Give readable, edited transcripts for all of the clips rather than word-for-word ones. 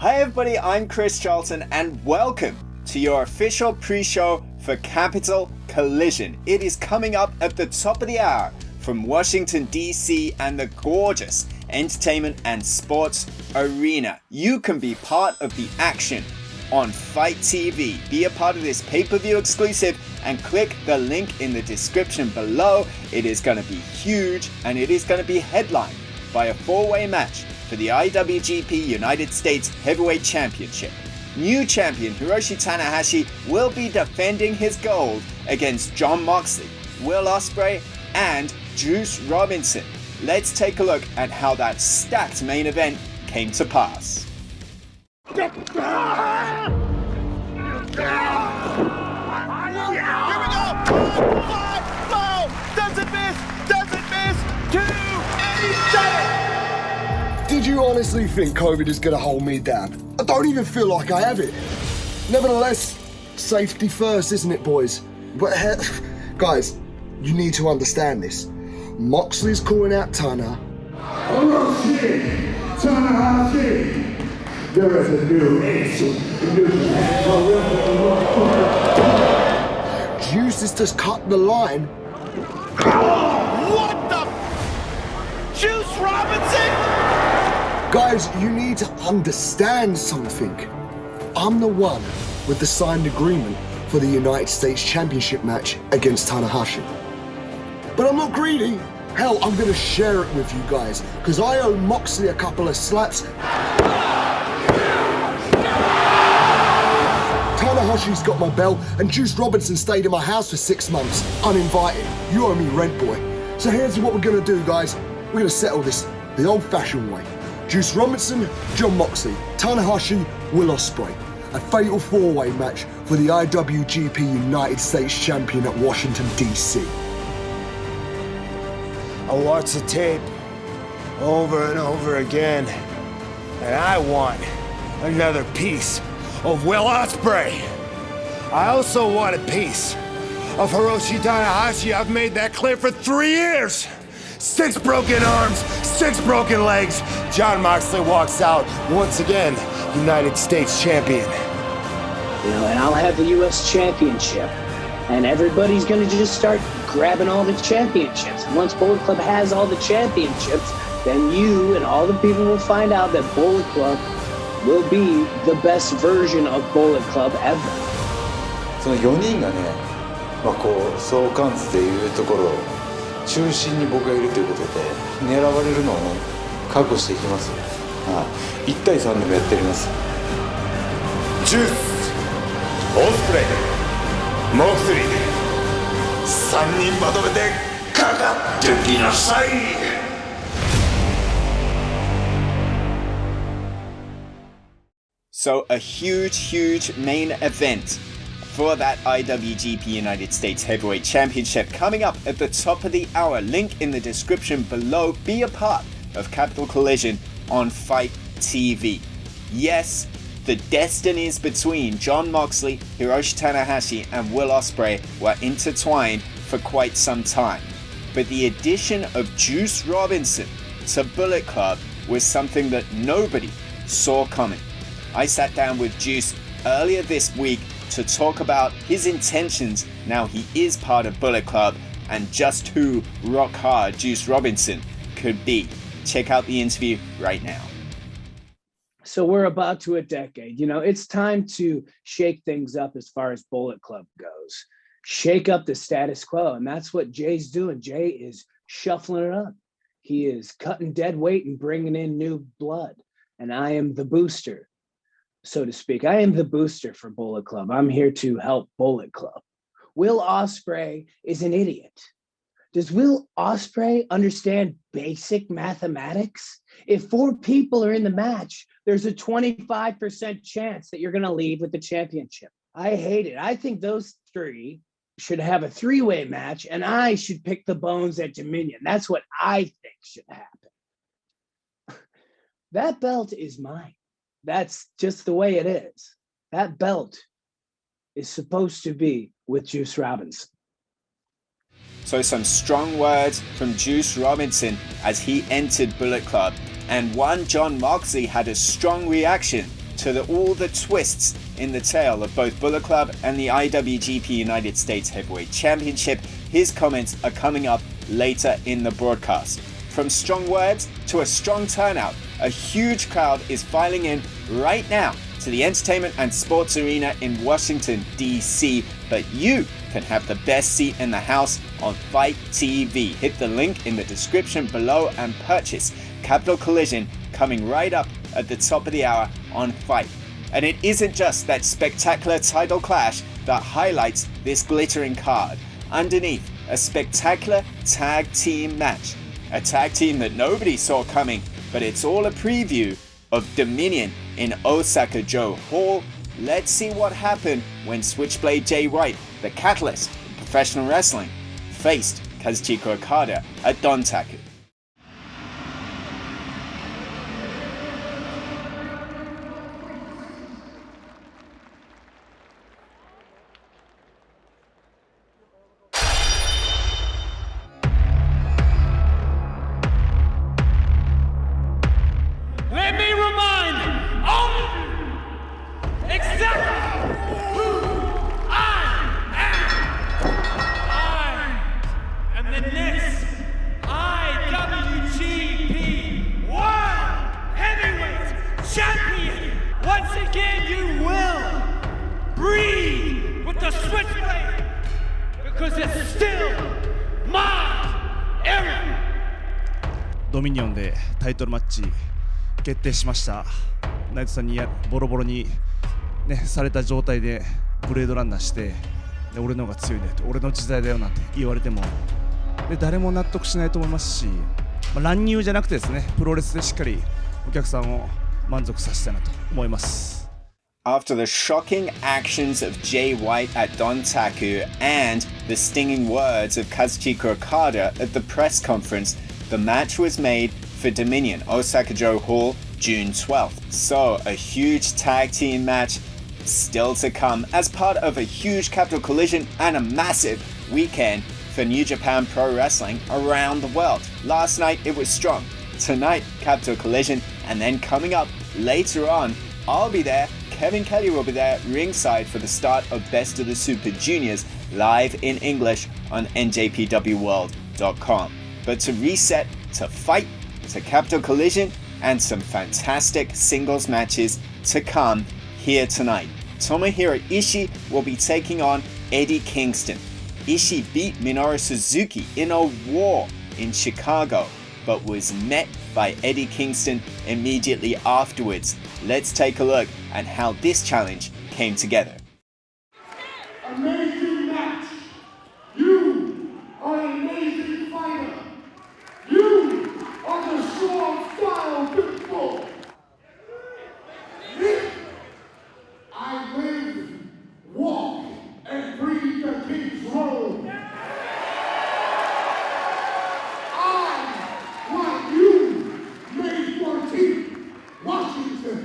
Hi everybody, I'm Chris Charlton and welcome to your official pre-show for Capital Collision. It is coming up at the top of the hour from Washington DC and the gorgeous entertainment and sports arena. You can be part of the action on FITE TV. Be a part of this pay-per-view exclusive and click the link in the description below. It is going to be huge and it is going to be headlined by a four-way match for the IWGP United States Heavyweight Championship. New champion Hiroshi Tanahashi will be defending his gold against Jon Moxley, Will Ospreay, and Juice Robinson. Let's take a look at how that stacked main event came to pass. Here we go! 5, 4, doesn't miss, 2, and he's done it! Did you honestly think COVID is going to hold me down? I don't even feel like I have it. Nevertheless, safety first, isn't it, boys? But guys, you need to understand this. Moxley's calling out Tana. Hiroshi Tanahashi. There is a new issue. Juice has just cut the line. What the? Juice Robinson? Guys, you need to understand something. I'm the one with the signed agreement for the United States Championship match against Tanahashi. But I'm not greedy. Hell, I'm gonna share it with you guys, because I owe Moxley a couple of slaps. Tanahashi's got my belt, and Juice Robinson stayed in my house for 6 months, uninvited. You owe me rent, boy. So here's what we're gonna do, guys. We're gonna settle this the old-fashioned way. Juice Robinson, Jon Moxley, Tanahashi, Will Ospreay. A fatal four-way match for the IWGP United States Champion at Washington, DC. I watch the tape over and over again, and I want another piece of Will Ospreay. I also want a piece of Hiroshi Tanahashi. I've made that clear for 3 years. 6 broken arms, 6 broken legs. Jon Moxley walks out once again, United States champion. You know, and I'll have the U.S. Championship, and everybody's going to just start grabbing all the championships. And once Bullet Club has all the championships, then you and all the people will find out that Bullet Club will be the best version of Bullet Club ever. その4人がね、相関図でいうところを中心に僕がいるということで狙われるのを覚悟していきます。1対3でもやってやります。ジュース、オスプレイ、モクスリー、3人まとめてかかってきなさい。So a huge main event for that IWGP United States Heavyweight Championship coming up at the top of the hour. Link in the description below. Be a part of Capital Collision on FITE TV. Yes, the destinies between Jon Moxley, Hiroshi Tanahashi and Will Ospreay were intertwined for quite some time. But the addition of Juice Robinson to Bullet Club was something that nobody saw coming. I sat down with Juice earlier this week to talk about his intentions now he is part of Bullet Club and just who rock hard Juice Robinson could be. Check out the interview right now. So we're about to a decade. You know, it's time to shake things up as far as Bullet Club goes. Shake up the status quo. And that's what Jay's doing. Jay is shuffling it up. He is cutting dead weight and bringing in new blood. And I am the booster, so to speak. I am the booster for Bullet Club. I'm here to help Bullet Club. Will Ospreay is an idiot. Does Will Ospreay understand basic mathematics? If 4 people are in the match, there's a 25% chance that you're going to leave with the championship. I hate it. I think those 3 should have a 3-way match, and I should pick the bones at Dominion. That's what I think should happen. That belt is mine. That's just the way it is. That belt is supposed to be with Juice Robinson. So some strong words from Juice Robinson as he entered Bullet Club, and one Jon Moxley had a strong reaction to all the twists in the tale of both Bullet Club and the IWGP United States Heavyweight Championship. His comments are coming up later in the broadcast. From strong words to a strong turnout, a huge crowd is filing in right now to the Entertainment and Sports Arena in Washington, D.C. But you can have the best seat in the house on FITE TV. Hit the link in the description below and purchase Capital Collision, coming right up at the top of the hour on FITE. And it isn't just that spectacular title clash that highlights this glittering card. Underneath, a spectacular tag team match. A tag team that nobody saw coming, but it's all a preview of Dominion in Osaka-jo Hall. Let's see what happened when Switchblade Jay White, the catalyst in professional wrestling, faced Kazuchika Okada at Dontaku. Let me remind all of you exactly who I am. I am the next IWGP World Heavyweight Champion. Once again, you will breathe with the Switchblade because it's still my era. ドミニオンでタイトルマッチ決定しました。ナイトさんにボロボロに、された状態でブレードランナーしてで俺の方が強いねと俺の時代だよなんて言われても誰も納得しないと思いますし、乱入じゃなくてですねプロレスでしっかりお客さんを満足させたいなと思います。After the shocking actions of Jay White at Dontaku and the stinging words of Kazuchika Okada at the press conference, the match was made for Dominion, Osaka-jo Hall, June 12th. So, a huge tag team match still to come as part of a huge Capital Collision and a massive weekend for New Japan Pro Wrestling around the world. Last night it was strong. Tonight, Capital Collision, and then coming up later on, I'll be there. Kevin Kelly will be there ringside for the start of Best of the Super Juniors live in English on njpwworld.com. But to reset, to FITE, to Capital Collision, and some fantastic singles matches to come here tonight. Tomohiro Ishii will be taking on Eddie Kingston. Ishii beat Minoru Suzuki in a war in Chicago, but was met by Eddie Kingston immediately afterwards. Let's take a look at how this challenge came together. Amazing match. You are an amazing fighter. You are the strong style big bull. I live, walk, and breathe the king's road. I, like you, May 14th, Washington.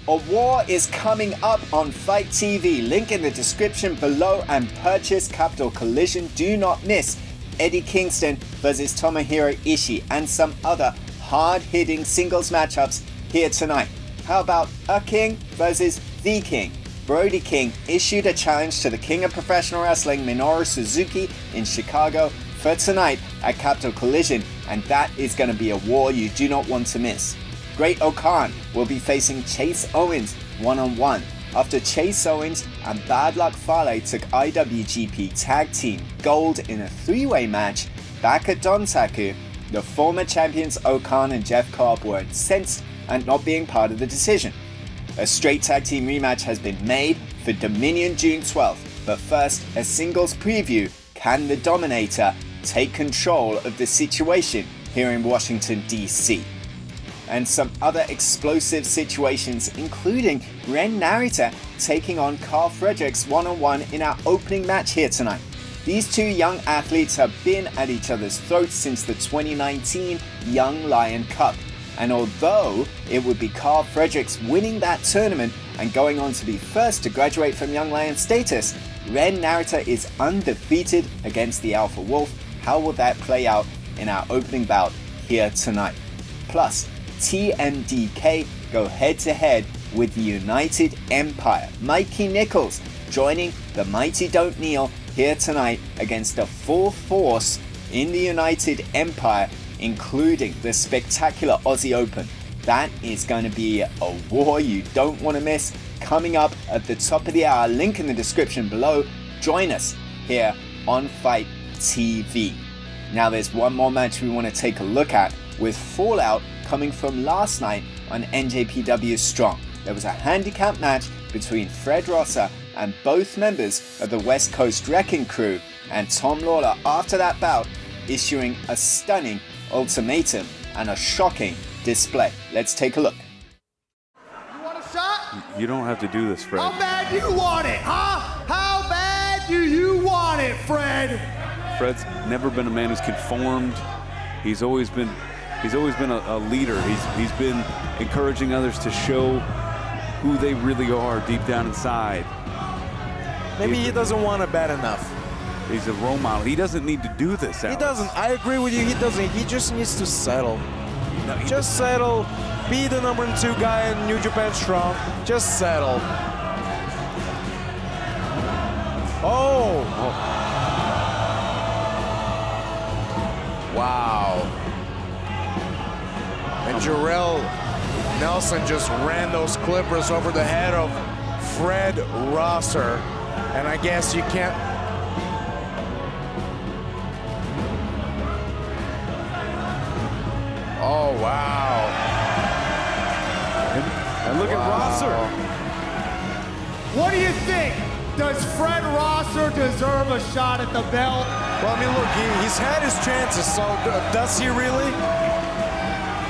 A war is coming up on FITE TV. Link in the description below and purchase Capital Collision. Do not miss Eddie Kingston versus Tomohiro Ishii and some other hard-hitting singles matchups here tonight. How about a king versus the king? Brody King issued a challenge to the king of professional wrestling, Minoru Suzuki, in Chicago for tonight at Capital Collision, and that is going to be a war you do not want to miss. Great-O-Khan will be facing Chase Owens one-on-one after Chase Owens and Bad Luck Fale took IWGP Tag Team Gold in a three-way match back at Dontaku. The former champions O-Khan and Jeff Cobb were incensed at not being part of the decision. A straight tag team rematch has been made for Dominion June 12th, but first a singles preview. Can the Dominator take control of the situation here in Washington, D.C.? And some other explosive situations, including Ren Narita taking on Carl Fredericks one-on-one in our opening match here tonight. These two young athletes have been at each other's throats since the 2019 Young Lion Cup. And although it would be Carl Fredericks winning that tournament and going on to be first to graduate from Young Lion status, Ren Narita is undefeated against the Alpha Wolf. How will that play out in our opening bout here tonight. Plus, TMDK go head-to-head with the United Empire. Mikey Nichols joining the Mighty Don't Kneel here tonight against a full force in the United Empire, including the spectacular Aussie Open. That is going to be a war you don't want to miss. Coming up at the top of the hour, link in the description below. Join us here on Fight TV. Now there's one more match we want to take a look at, with fallout coming from last night on NJPW Strong. There was a handicap match between Fred Rosser and both members of the West Coast Wrecking Crew, and Tom Lawler after that bout issuing a stunning ultimatum and a shocking display. Let's take a look. You want a shot? You don't have to do this, Fred. How bad do you want it, huh? How bad do you want it, Fred? Fred's never been a man who's conformed. He's always been a leader. He's been encouraging others to show who they really are deep down inside. Maybe he doesn't want it bad enough. He's a role model. He doesn't need to do this, Alex. He doesn't. I agree with you. He doesn't. He just needs to settle. No, just settle. Be the number 2 guy in New Japan Strong. Just settle. Oh. Wow. And Jarrell Nelson just ran those clippers over the head of Fred Rosser. And I guess you can't. Oh, wow. And look at Rosser. What do you think? Does Fred Rosser deserve a shot at the belt? Well, I mean, look, he's had his chances, so does he really?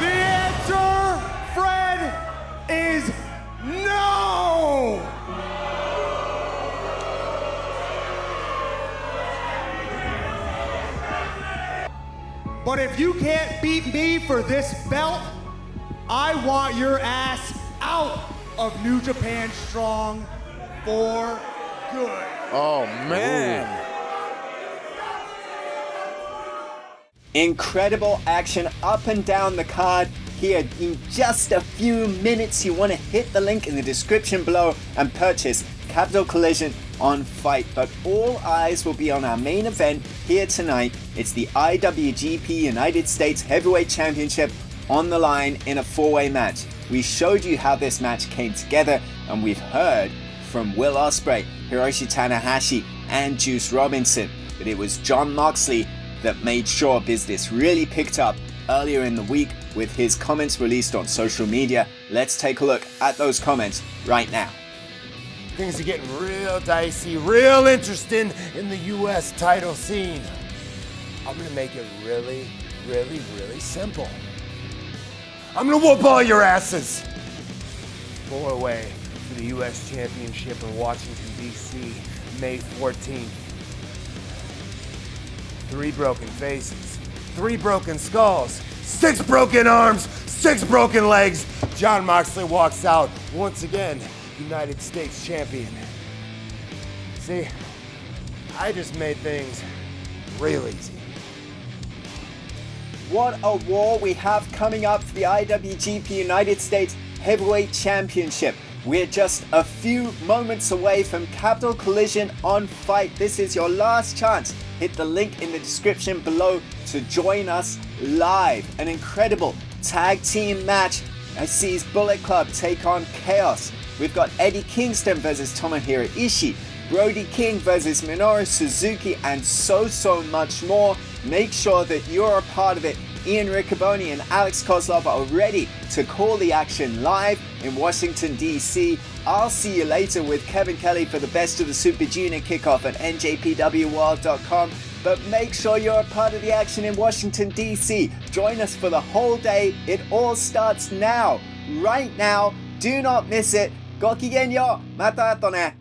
The answer, Fred, is no! But if you can't beat me for this belt, I want your ass out of New Japan Strong for good. Oh, man. Incredible action up and down the card here in just a few minutes. You want to hit the link in the description below and purchase Capital Collision on Fight. But all eyes will be on our main event here tonight. It's the IWGP United States Heavyweight Championship on the line in a 4-way match. We showed you how this match came together, and we've heard from Will Ospreay, Hiroshi Tanahashi, and Juice Robinson. But it was Jon Moxley that made sure business really picked up earlier in the week with his comments released on social media. Let's take a look at those comments right now. Things are getting real dicey, real interesting in the U.S. title scene. I'm gonna make it really, really, really simple. I'm gonna whoop all your asses. 4-way for the U.S. Championship in Washington, D.C., May 14th. 3 broken faces, 3 broken skulls, 6 broken arms, 6 broken legs. Jon Moxley walks out once again, United States champion. See, I just made things real easy. What a war we have coming up for the IWGP United States Heavyweight Championship. We're just a few moments away from Capital Collision on Fight. This is your last chance. Hit the link in the description below to join us live. An incredible tag team match as sees Bullet Club take on Chaos. We've got Eddie Kingston versus Tomohiro Ishii, Brody King versus Minoru Suzuki, and so much more. Make sure that you're a part of it. Ian Riccoboni and Alex Kozlov are ready to call the action live in Washington, D.C. I'll see you later with Kevin Kelly for the Best of the Super Junior kickoff at njpwworld.com. But make sure you're a part of the action in Washington, D.C. Join us for the whole day. It all starts now, right now. Do not miss it. Go kigen yo. Mata ato ne.